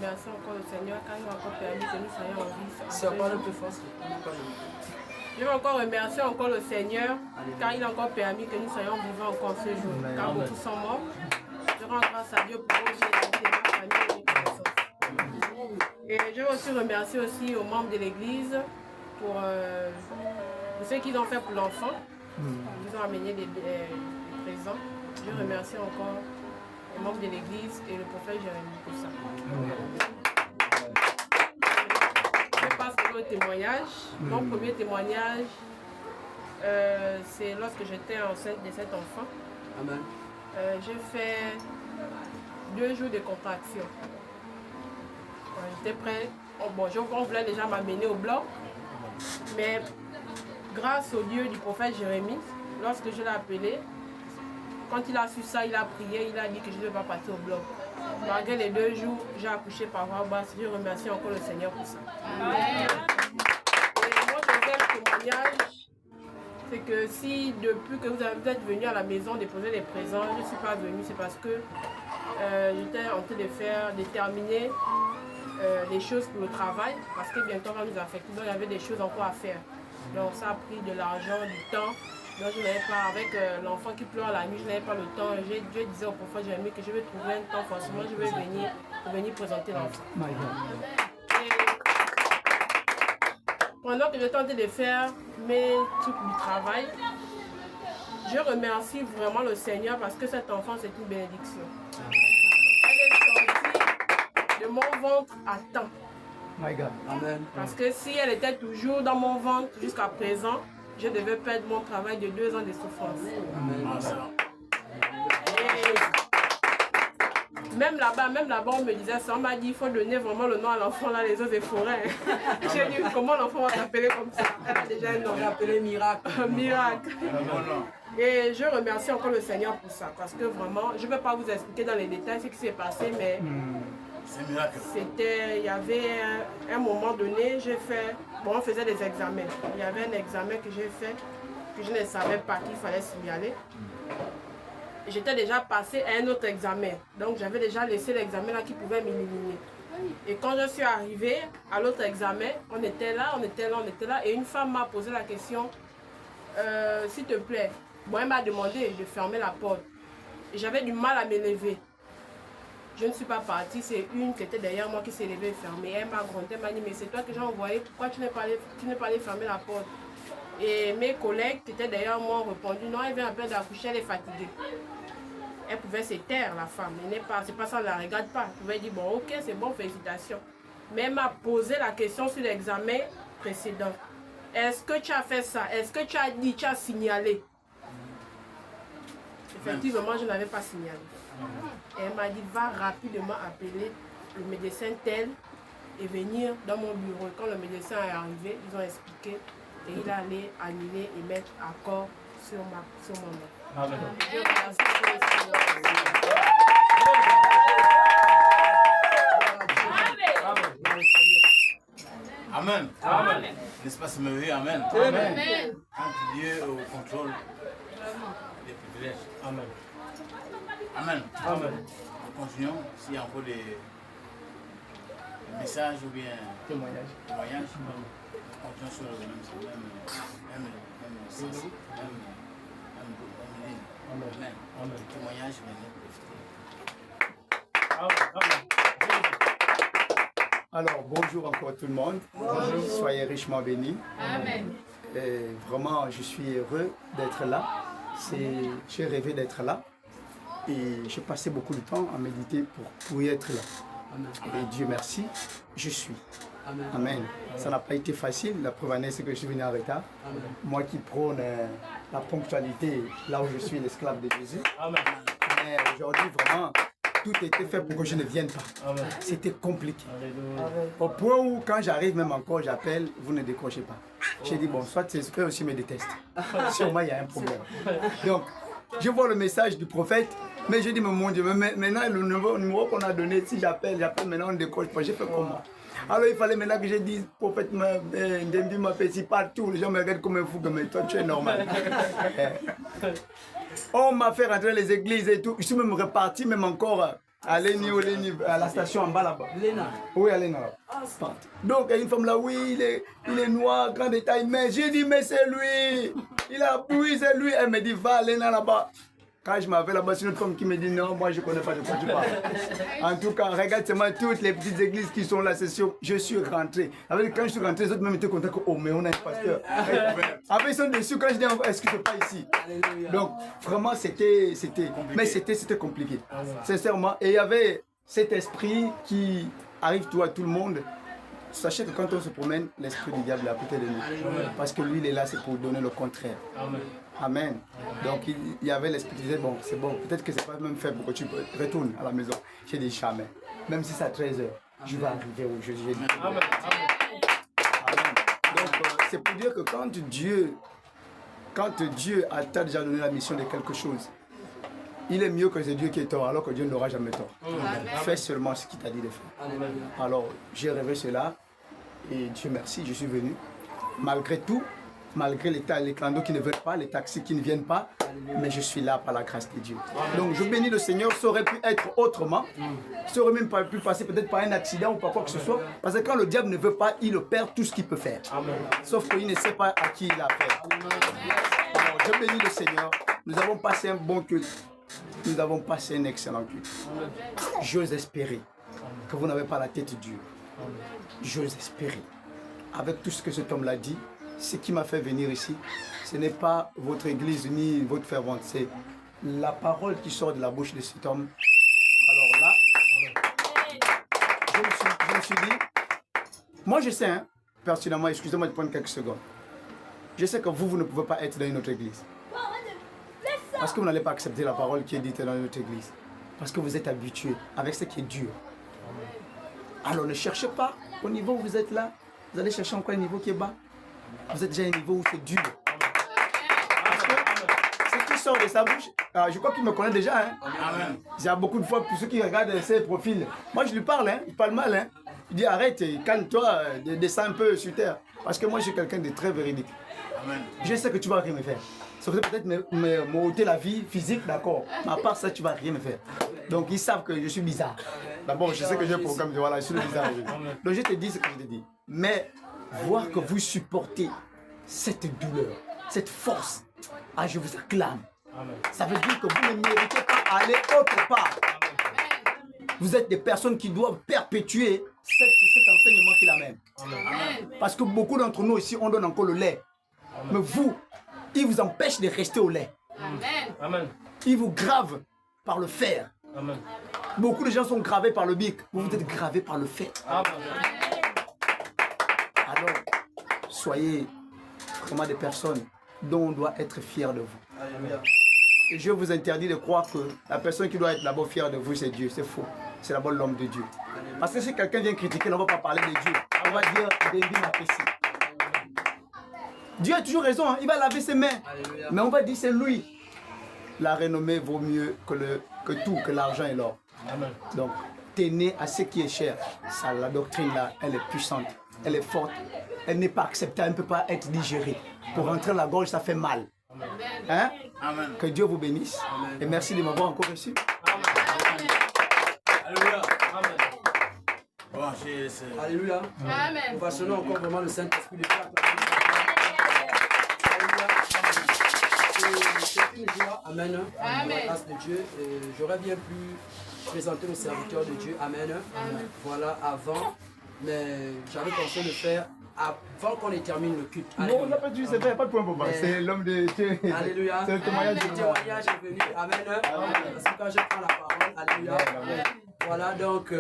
remercie encore le Seigneur car il m'a encore permis que nous soyons en vie. C'est encore le plus fort. Je veux encore remercier encore le Seigneur car il a encore permis que nous soyons vivants encore ce jour. Car beaucoup sont morts. Je rends grâce à Dieu pour eux, j'ai ma famille et mes connaissances. Et je veux aussi remercier aussi aux membres de l'église pour ce qu'ils ont fait pour l'enfant. Ils ont amené des présents. Je remercie encore les membres de l'église et le prophète Jérémie pour ça. Je passe au témoignage. Mon premier témoignage, c'est lorsque j'étais enceinte de cet enfant. Amen. J'ai fait 2 jours de contraction. J'étais prêt. On voulait déjà m'amener au bloc. Mais grâce au Dieu du prophète Jérémie, lorsque je l'ai appelé, quand il a su ça, il a prié, il a dit que je ne vais pas partir au bloc. Malgré les 2 jours, j'ai accouché par voie basse. Je remercie encore le Seigneur pour ça. Et mon deuxième témoignage, c'est que si depuis que vous êtes venu à la maison déposer les présents, je ne suis pas venue, c'est parce que j'étais en train de terminer des choses pour le travail, parce que bientôt on va nous affecter, donc il y avait des choses encore à faire. Donc ça a pris de l'argent, du temps. Donc je n'avais pas, avec l'enfant qui pleure la nuit, je n'avais pas le temps. Je disais au prophète Jérémie que je vais trouver un temps, forcément je vais venir présenter l'enfant. Pendant que je tentais de faire mes trucs du travail, je remercie vraiment le Seigneur parce que cet enfant c'est une bénédiction. Elle est sortie de mon ventre à temps. Amen. Parce que si elle était toujours dans mon ventre jusqu'à présent, je devais perdre mon travail de 2 ans de souffrance. Amen. Et même là-bas, on me disait ça. On m'a dit il faut donner vraiment le nom à l'enfant, là, les eaux et forêts. J'ai dit comment l'enfant va s'appeler comme ça. Elle a déjà un nom. On l'a appelé Miracle. Miracle. Et je remercie encore le Seigneur pour ça. Parce que vraiment, je ne vais pas vous expliquer dans les détails ce qui s'est passé, mais c'était, il y avait un moment donné, on faisait des examens. Il y avait un examen que j'ai fait, que je ne savais pas qu'il fallait signaler. J'étais déjà passé à un autre examen. Donc j'avais déjà laissé l'examen là qui pouvait m'éliminer. Et quand je suis arrivée à l'autre examen, on était là. Et une femme m'a posé la question, s'il te plaît, bon, elle m'a demandé de fermer la porte. Et j'avais du mal à me lever. Je ne suis pas partie, c'est une qui était derrière moi qui s'est levée et fermée. Elle m'a grondé, elle m'a dit, mais c'est toi que j'ai envoyé, pourquoi tu n'es pas allé fermer la porte? Et mes collègues qui étaient derrière moi ont répondu, non, elle vient à peine d'accoucher, elle est fatiguée. Elle pouvait se taire, la femme. C'est pas ça, on ne la regarde pas. Elle pouvait dire, bon, ok, c'est bon, félicitations. Mais elle m'a posé la question sur l'examen précédent. Est-ce que tu as fait ça? Est-ce que tu as dit, tu as signalé? Effectivement, je n'avais pas signalé. Et elle m'a dit, va rapidement appeler le médecin tel et venir dans mon bureau. Quand le médecin est arrivé, ils ont expliqué et il allait annuler et mettre accord sur mon nom. Amen. Je remercie pour le Seigneur. Amen. Amen. N'est-ce pas, c'est merveilleux? Amen. Amen. Quand Dieu est au contrôle des privilèges. Amen. Amen. Amen. Nous continuons. S'il y a encore des messages ou bien Témoignage. témoignages, nous continuons sur le même sens. Amen. Amen. Amen. Témoignage, maintenant. Alors, bonjour encore tout le monde. Bonjour. Soyez richement bénis. Amen. Et vraiment, je suis heureux d'être là. J'ai rêvé d'être là. Et j'ai passé beaucoup de temps à méditer pour y être là. Amen. Et Dieu merci, je suis. Amen. Amen. Ça n'a pas été facile. La preuve en est, c'est que je suis venu en retard. Amen. Moi qui prône la ponctualité là où je suis l'esclave de Jésus. Amen. Mais aujourd'hui, vraiment, tout était fait pour que je ne vienne pas. Amen. C'était compliqué. Alléluia. Au point où, quand j'arrive même encore, j'appelle, vous ne décrochez pas. J'ai dit, bon, soit eux aussi me détestent. Sûrement, il y a un problème. Donc, je vois le message du prophète, mais je dis, mais mon Dieu, mais maintenant, le numéro qu'on a donné, si j'appelle, maintenant, on ne décroche pas. J'ai fait comment? Alors, il fallait maintenant que je dise, prophète, Ndembi m'appelle partout. Les gens me regardent comme un fou, mais toi, tu es normal. On m'a fait rentrer les églises et tout. Je suis même reparti, même encore Aleni, à la station en bas là-bas. Léna. Oui, Alena. Donc, une femme là, oui, il est noir, grand détail, mais j'ai dit, mais c'est lui. Il a oui, c'est lui. Elle me dit, va, Alena là-bas. Quand je m'avais là-bas, c'est une femme qui me dit, non, moi je ne connais pas de quoi tu parles. En tout cas, regarde seulement toutes les petites églises qui sont là, c'est sûr, je suis rentré. Quand je suis rentré, les autres même étaient contents que, oh, mais on a un pasteur. Après, ils sont déçus quand je dis, est-ce que c'est pas ici? Donc, vraiment, c'était compliqué. Sincèrement. Et il y avait cet esprit qui arrive à tout le monde. Sachez que quand on se promène, l'esprit du diable est à côté de nous. Parce que lui, il est là, c'est pour donner le contraire. Amen. Donc il y avait l'esprit qui disait, bon, c'est bon, peut-être que c'est pas même fait pour que tu retournes à la maison. J'ai dit jamais. Même si c'est à 13h, je vais arriver au jeudi. Amen. Donc c'est pour dire que quand Dieu t'a déjà donné la mission de quelque chose, il est mieux que c'est Dieu qui est tort, alors que Dieu n'aura jamais tort. Fais seulement ce qu'il t'a dit de faire. Alors j'ai rêvé cela et Dieu merci, je suis venu. Malgré tout, malgré les clandos qui ne veulent pas, les taxis qui ne viennent pas, mais je suis là par la grâce de Dieu. Donc je bénis le Seigneur, ça aurait pu être autrement, ça aurait même pas pu passer peut-être par un accident ou par quoi que ce soit, parce que quand le diable ne veut pas, il perd tout ce qu'il peut faire. Sauf qu'il ne sait pas à qui il a fait. Alors je bénis le Seigneur, nous avons passé un bon culte, nous avons passé un excellent culte. J'ose espérer que vous n'avez pas la tête dure. J'ose espérer, avec tout ce que cet homme l'a dit, ce qui m'a fait venir ici, ce n'est pas votre église ni votre fervente, c'est la parole qui sort de la bouche de cet homme. Alors là, je me suis dit, moi je sais, hein, personnellement, excusez-moi de prendre quelques secondes, je sais que vous ne pouvez pas être dans une autre église. Parce que vous n'allez pas accepter la parole qui est dite dans une autre église. Parce que vous êtes habitué avec ce qui est dur. Alors ne cherchez pas au niveau où vous êtes là, vous allez chercher encore un niveau qui est bas. Vous êtes déjà à un niveau où c'est dur. Parce que ce qui sort de sa bouche, je crois qu'il me connaît déjà. Hein. Il y a beaucoup de fois, pour ceux qui regardent ses profils, moi je lui parle, hein, il parle mal. Hein. Il dit arrête, calme-toi, descends un peu sur terre. Parce que moi je suis quelqu'un de très véridique. Je sais que tu ne vas rien me faire. Ça veut peut-être me ôter la vie physique, d'accord. Mais à part ça, tu ne vas rien me faire. Donc ils savent que je suis bizarre. D'abord, je sais que j'ai un programme de voilà, je suis le bizarre. Donc je te dis ce que je te dis. Mais voir que vous supportez cette douleur, cette force, je vous acclame. Ça veut dire que vous ne méritez pas aller autre part. Vous êtes des personnes qui doivent perpétuer cet enseignement qu'il amène. Parce que beaucoup d'entre nous ici, on donne encore le lait. Mais vous, il vous empêche de rester au lait. Il vous grave par le fer. Beaucoup de gens sont gravés par le bic. Vous êtes gravés par le fer. Alors, soyez vraiment des personnes dont on doit être fier de vous. Et je vous interdis de croire que la personne qui doit être d'abord fière de vous, c'est Dieu. C'est faux. C'est d'abord l'homme de Dieu. Parce que si quelqu'un vient critiquer, on ne va pas parler de Dieu. On va dire David Mapessi. Dieu a toujours raison, hein. Il va laver ses mains. Alléluia. Mais on va dire c'est lui. La renommée vaut mieux que tout, que l'argent et l'or. Donc, tenez à ce qui est cher. Ça, la doctrine là, elle est puissante, elle est forte. Elle n'est pas acceptée, elle ne peut pas être digérée. Pour rentrer dans la gorge, ça fait mal. Hein? Amen. Que Dieu vous bénisse. Amen. Et merci de m'avoir encore reçu. Amen. Alléluia. Amen. Bon, alléluia. Amen. Nous vachonnons encore vraiment le Saint-Esprit de Dieu. C'est une joie. Amen. Amen. Par la grâce de Dieu. J'aurais bien pu présenter le serviteur de Dieu. Amen. Amen. Voilà, avant. Mais j'avais pensé de faire avant qu'on termine le culte. Non, on n'a pas dû se faire, pas de point pour moi. C'est l'homme de Dieu. Alléluia. C'est le témoignage. Le témoignage est venu. Amen. Parce que quand je prends la parole, alléluia. Voilà, donc,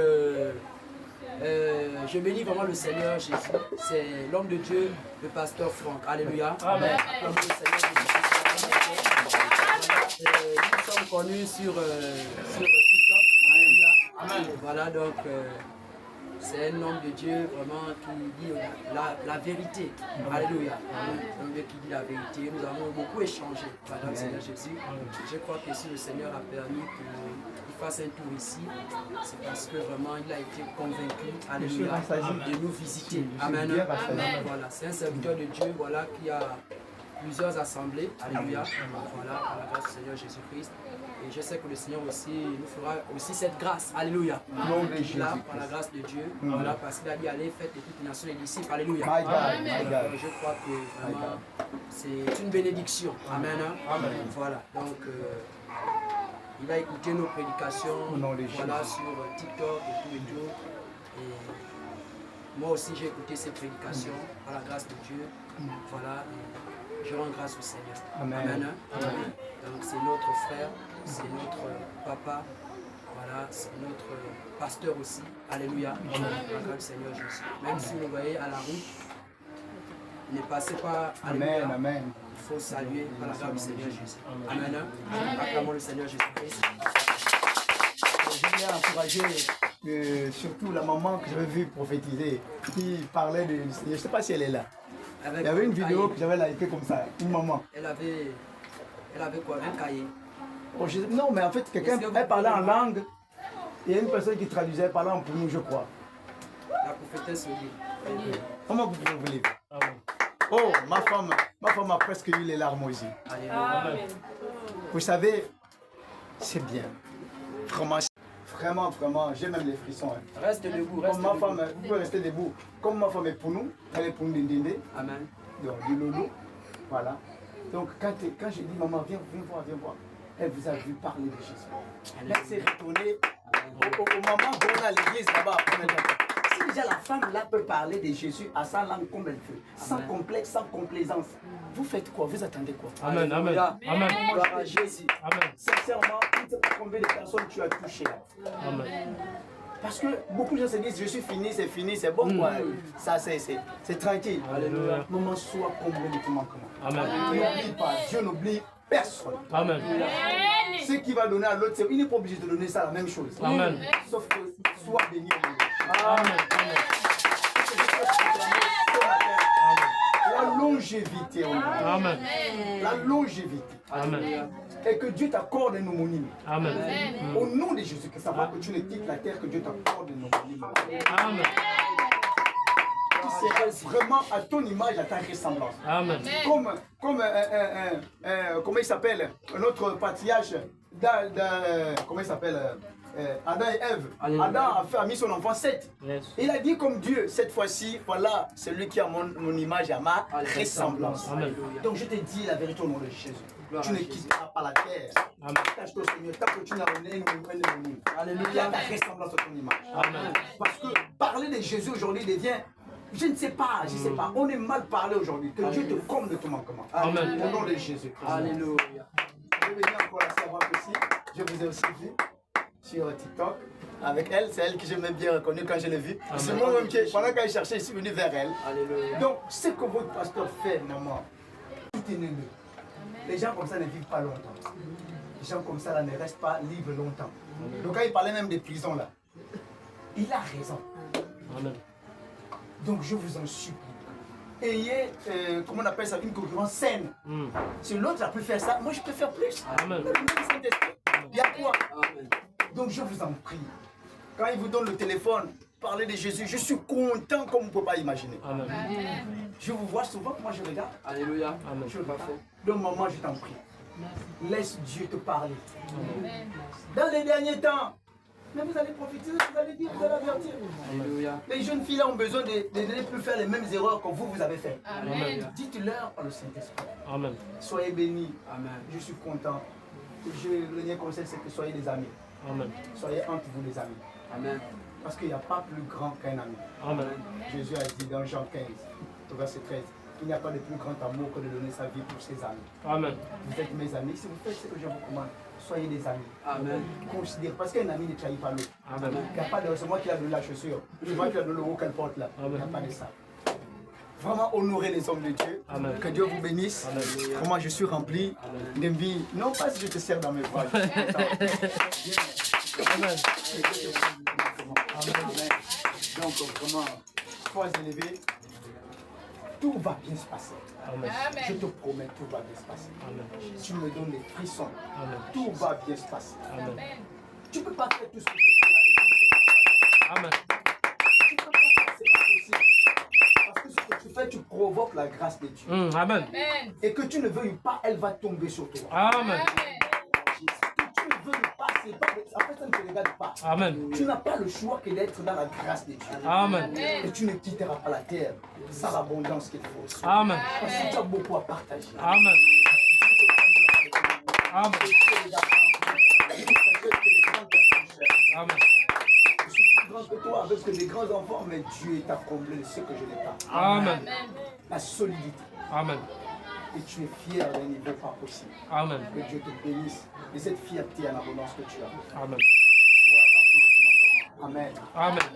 je bénis vraiment le Seigneur Jésus. C'est l'homme de Dieu, le pasteur Franck. Alléluia. Amen. L'homme du Seigneur Jésus. Nous sommes connus sur TikTok. Alléluia. Amen. Voilà, donc, c'est un homme de Dieu vraiment qui dit la vérité. Alléluia. Un homme qui dit la vérité. Nous avons beaucoup échangé pendant le Seigneur Jésus. Je crois que si le Seigneur a permis qu'il fasse un tour ici, c'est parce que vraiment il a été convaincu, alléluia, de nous visiter. Amen. Voilà, c'est un serviteur de Dieu voilà, qui a plusieurs assemblées. Alléluia. Voilà, par la grâce du Seigneur Jésus-Christ. Et je sais que le Seigneur aussi nous fera aussi cette grâce. Alléluia. Nom de Jésus. Là, par la grâce de Dieu. Voilà, parce qu'il a dit allez, faites de toutes les nations les disciples. Alléluia. My God, my God. Je crois que vraiment, c'est une bénédiction. Amen. Amen. Voilà. Donc, il a écouté nos prédications. Voilà, sur TikTok et tout. Et moi aussi, j'ai écouté ces prédications par la grâce de Dieu. Voilà. Et je rends grâce au Seigneur. Amen. Amen. Amen. Donc, c'est notre frère, c'est notre papa. Voilà, c'est notre pasteur aussi. Alléluia. Par la grâce du Seigneur Jésus. Même si vous le voyez à la route, ne passez pas. Alléluia. Amen, amen. Il faut saluer par la grâce du Seigneur Jésus. Amen. Acclamons le Seigneur Jésus-Christ. Je voulais encourager surtout la maman que j'avais vue prophétiser, qui parlait de... Je ne sais pas si elle est là. Il y avait une vidéo que j'avais likée comme ça, une maman. Elle avait quoi? Un cahier? Oh, non, mais en fait, quelqu'un, elle parlait en langue. Il y a une personne qui traduisait parlant pour nous, je crois. La prophétesse dit. Comment vous pouvez vous lire? Oh, ma femme a presque eu les larmes aux yeux. Alléluia. Vous savez, c'est bien. Vraiment, j'ai même les frissons. Hein. Reste debout, Comme ma femme, vous pouvez rester debout. Comme ma femme est pour nous, elle est pour nous d'Indindé. Amen. Donc, du Lolo. Voilà. Donc, quand j'ai dit, maman, viens voir. Elle vous a vu parler de Jésus. Elle s'est retournée au moment où on a l'église là-bas. Si déjà la femme là peut parler de Jésus à sa langue comme elle veut, sans complexe, sans complaisance, vous faites quoi? Vous attendez quoi? Amen, amen. Amen. Gloire à Jésus. Amen. Sincèrement, tu ne sais pas combien de personnes tu as touchées là. Amen. Parce que beaucoup de gens se disent, je suis fini, c'est bon quoi. Ça, c'est tranquille. Alléluia. Maman, sois comblé de ton manquement. Amen. N'oublie pas, Dieu n'oublie personne. Amen. Ce qui va donner à l'autre, il n'est pas obligé de donner ça la même chose. Amen. Sauf que sois béni au monde. Amen. La longévité au monde. Amen. La longévité. Amen. Et que Dieu t'accorde un homonyme. Amen. Au nom de Jésus, que savoir que tu ne quittes la terre, que Dieu t'accorde un homonyme. Amen. Qui sera vraiment à ton image, à ta ressemblance. Amen. Comme comment il s'appelle, notre patriarche, comment il s'appelle, Adam et Ève. Adam a mis son enfant Seth. Yes. Il a dit comme Dieu, cette fois-ci, voilà, celui qui a mon image, à ma ressemblance. Amen. Donc je te dis la vérité au nom de Jésus. Tu ne quitteras pas la terre. Amen. Tâche au Seigneur, tant que tu n'as donné un homonyme. Alléluia, ta ressemblance à ton image. Amen. Parce que parler de Jésus aujourd'hui devient... Je ne sais pas, on est mal parlé aujourd'hui. Que Dieu te comble de ton manquement. Amen. Au nom de Jésus. Alléluia. Je vais venir encore la savoir aussi. Je vous ai aussi vu sur TikTok avec elle. C'est elle que j'ai même bien reconnue quand je l'ai vue. C'est moi-même qui, pendant qu'elle cherchait, je suis venu vers elle. Alléluia. Donc, ce que votre pasteur fait, maman, tout est néneux. Les gens comme ça ne vivent pas longtemps. Les gens comme ça là, ne restent pas libres longtemps. Donc, quand il parlait même des prisons là, il a raison. Amen. Donc je vous en supplie, ayez, comment on appelle ça, une concurrence saine. Si l'autre a pu faire ça, moi je peux faire plus. Amen. Il y a quoi? Amen. Donc je vous en prie, quand il vous donne le téléphone, parlez de Jésus, je suis content comme vous ne pouvez pas imaginer. Amen. Je vous vois souvent, moi je regarde. Alléluia. Amen. Je ne veux pas faire. Donc maman, je t'en prie, laisse Dieu te parler. Dans les derniers temps, mais vous allez profiter, vous allez dire, vous allez avertir. Alléluia. Les jeunes filles là ont besoin de ne plus faire les mêmes erreurs que vous avez fait. Amen. Dites-leur par le Saint-Esprit. Amen. Soyez bénis. Amen. Je suis content. Le dernier conseil, c'est que soyez des amis. Amen. Soyez entre vous des amis. Amen. Parce qu'il n'y a pas plus grand qu'un ami. Amen. Jésus a dit dans Jean 15, au verset 13, il n'y a pas de plus grand amour que de donner sa vie pour ses amis. Amen. Vous êtes mes amis. Si vous faites ce que je vous commande, soyez des amis. Amen. Considérez, parce qu'un ami ne trahit pas l'autre. Amen. Il n'y a pas de, c'est moi qui a donné la chaussure. C'est moi qui a donné le haut qu'elle porte là. Il n'y a pas de ça. Vraiment honorer les hommes de Dieu. Amen. Que Dieu vous bénisse. Amen. Vraiment, je suis rempli de vie. Non pas si je te sers dans mes bras. Amen. Amen. Donc vraiment, sois élevé. Tout va bien se passer. Amen. Je te promets, tout va bien se passer. Amen. Tu me donnes les frissons. Amen. Tout va bien se passer. Amen. Tu ne peux pas faire tout ce que tu fais là et tout ne se passe pas. Amen. Tu ne peux pas faire, c'est pas possible. Parce que ce que tu fais, tu provoque la grâce de Dieu. Amen. Et que tu ne veuilles pas, elle va tomber sur toi. Amen. Que tu ne veuilles pas, c'est pas... En fait, ça ne te regarde pas. Amen. Tu n'as pas le choix que d'être dans la grâce de Dieu. Amen. Et tu ne quitteras pas la terre sans l'abondance qu'il faut. Amen. Parce que tu as beaucoup à partager. Amen. Amen. Amen. Je suis plus grand que toi avec des grands enfants, mais Dieu t'a comblé de ce que je n'ai pas. Amen. La solidité. Amen. Et tu es fier d'un niveau pas possible. Amen. Que Dieu te bénisse de cette fierté en abondance que tu as. Amen. Sois rempli de ton commandement. Amen. Amen.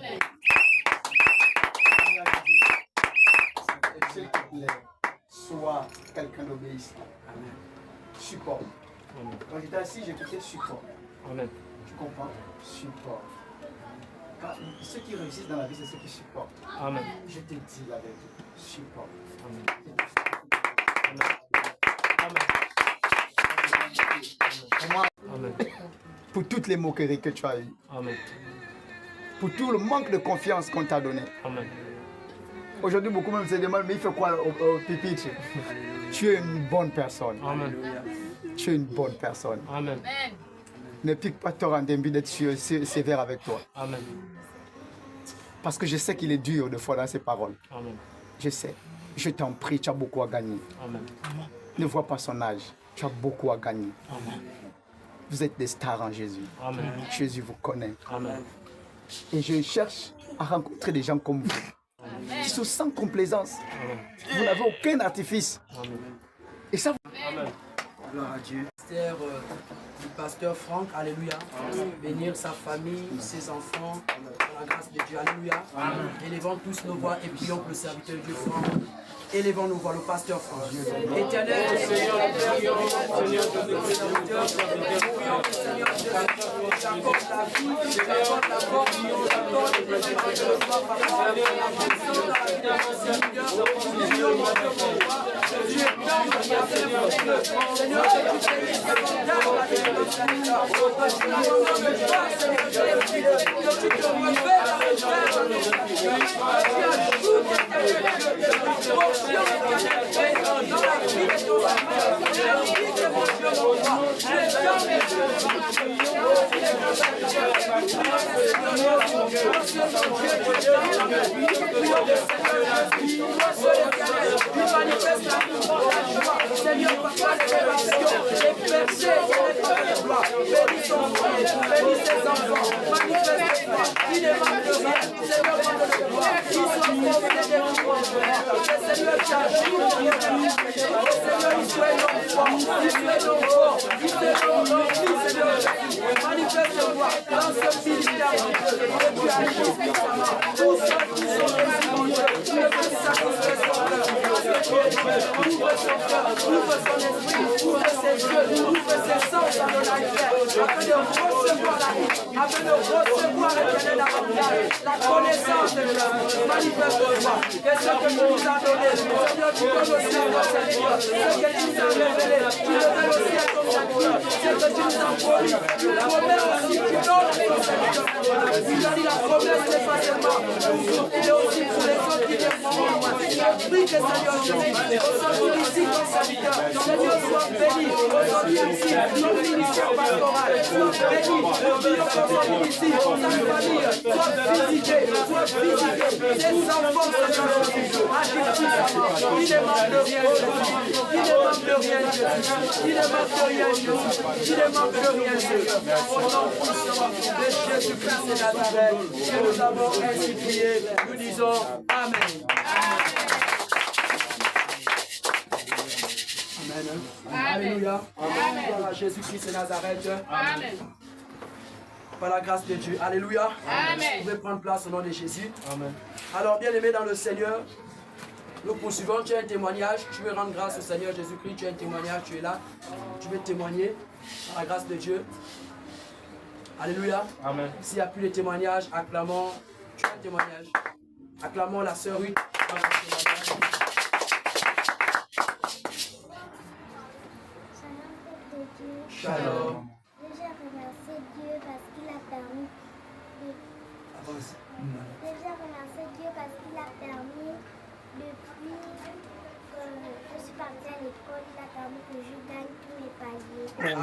S'il te plaît, sois quelqu'un d'obéissant. Amen. Support. Quand j'étais assis, j'écoutais support. Amen. Tu comprends? Support. Ceux qui réussissent dans la vie, c'est ceux qui supportent. Amen. Je te dis la vérité. Support. Amen. Amen. Pour toutes les moqueries que tu as eues. Amen. Pour tout le manque de confiance qu'on t'a donné. Amen. Aujourd'hui, beaucoup même se demandent, mais il fait quoi au pupitre? Tu es une bonne personne. Amen. Tu es une bonne personne. Amen. Ne pique pas Torah d'envie d'être sévère avec toi. Amen. Parce que je sais qu'il est dur de fois dans ses paroles. Amen. Je sais. Je t'en prie, tu as beaucoup à gagner. Amen. Ne vois pas son âge. Tu as beaucoup à gagner. Amen. Vous êtes des stars en Jésus. Amen. Jésus vous connaît. Amen. Et je cherche à rencontrer des gens comme vous. Qui sont sans complaisance. Vous n'avez aucun artifice. Amen. Et ça, Amen. Gloire à Dieu. Du pasteur Franck, alléluia. Bénir sa famille, ses enfants, par la grâce de Dieu, alléluia. Élevons tous nos voix et prions pour le serviteur de Dieu Franck. Élevons nos voix, le pasteur Franck. Éternel, Seigneur, la connaissance de Dieu, manifeste-toi, que ce que tu nous as donné, Seigneur, tu peux aussi à ton Seigneur, ce que tu nous as révélé, tu le donnes aussi à ton Seigneur, ce que tu nous as promis, tu le promets aussi, tu donnes à ton Seigneur. Tu as dit la promesse n'est pas seulement pour nous, il est aussi pour les autres qui viennent pour moi. Je prie que Seigneur Jésus, aujourd'hui ici ton serviteur, Seigneur soit béni, aujourd'hui ici, ton ministère pastoral, soit béni, le billon aujourd'hui ici, sa famille, soit visité, ses enfants, Seigneur Jésus, agis puissamment, il ne manque de rien, Jésus, il ne manque de rien, Jésus, il ne manque de rien, Jésus, il ne manque de rien, Seigneur. Au nom puissant de Jésus-Christ de Nazareth, que nous avons ainsi prié, nous disons Amen. Amen. Alléluia. Gloire à Jésus-Christ de Nazareth. Amen. Par la grâce de Dieu. Alléluia. Amen. Vous pouvez prendre place au nom de Jésus. Amen. Alors, bien aimé dans le Seigneur, nous poursuivons. Tu as un témoignage. Tu veux rendre grâce au Seigneur Jésus-Christ. Tu as un témoignage. Tu es là. Tu veux témoigner par la grâce de Dieu. Alléluia. Amen. S'il n'y a plus de témoignages, acclamons. Tu as un témoignage. Acclamons la sœur Ruth. Shalom. Déjà remercier Dieu parce qu'il a permis. Avance. Déjà remercier Dieu parce qu'il a permis depuis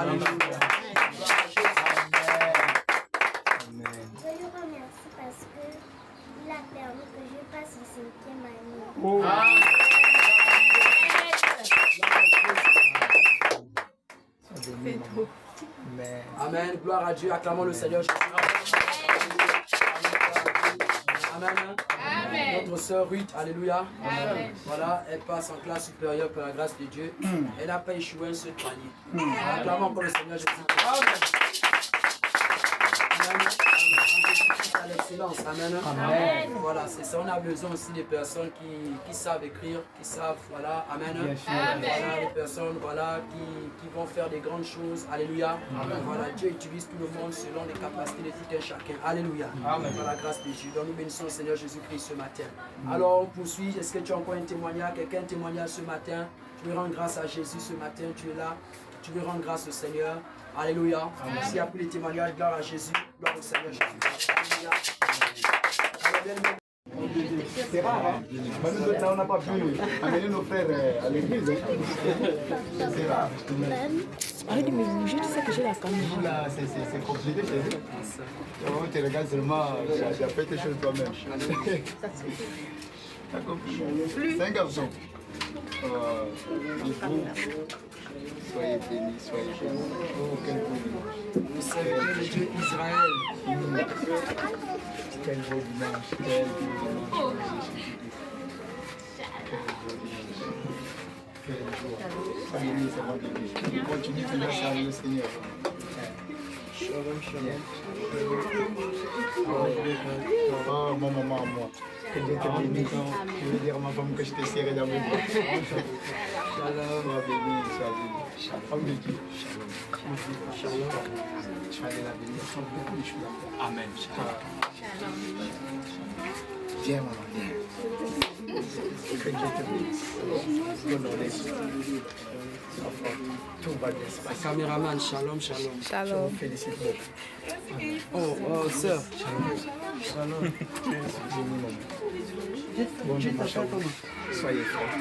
Je lui remercie parce qu'il a permis que je passe le 5e année. Amen. Gloire à Dieu. Acclamons le Seigneur Jésus. Amen. Notre sœur Ruth, alléluia. Voilà, elle passe en classe supérieure par la grâce de Dieu. Elle n'a pas échoué un seul panier. Acclamons encore le Seigneur Jésus. Amen. À l'excellence. Amen. Voilà, c'est ça. On a besoin aussi des personnes qui savent écrire, qui savent, voilà, amen. Voilà, les personnes, voilà, qui vont faire des grandes choses. Alléluia. Voilà, Dieu utilise tout le monde selon les capacités de tout un chacun. Alléluia. Par la grâce de Dieu. Donc nous bénissons le Seigneur Jésus-Christ ce matin. Alors on poursuit. Est-ce que tu as encore un témoignage? Quelqu'un témoignage ce matin? Tu veux rendre grâce à Jésus ce matin? Tu es là. Tu veux rendre grâce au Seigneur. Alléluia. S'il y a plus de témoignages, gloire à Jésus. Gloire au Seigneur Jésus. Alléluia. C'est rare, hein? Même nous, on n'a pas pu amener nos frères à l'église. C'est rare. Arrête de me bouger, tu sais que j'ai la caméra. Là, c'est compliqué chez nous. On te regarde seulement, tu as fait tes choses toi-même. T'as compris? C'est un garçon. Soyez bénis, soyez bénis. Oh, quel beau dimanche. Nous servons le Dieu Israël. Quel beau dimanche, quel beau dimanche. Quel joie. Soyez bénis, ça va bénir. Continue de faire ça le Seigneur. Shalom, shalom. Oh, mon maman, moi. Que Dieu te bénisse. Je veux dire à ma femme que je t'ai serré dans mes bras. Shalom. Sois béni, sois béni. Femme de Dieu. Shalom. Shalom. Tu vas aller la bénir. Amen. Shalom. Viens, maman, viens. Que Dieu te bénisse. Honorez. Sois fort. Tout va bien se passer. Caméraman, shalom, shalom. Je vous félicite beaucoup. Oh, sœur. Shalom. Bonjour, ma chérie. Soyez forts.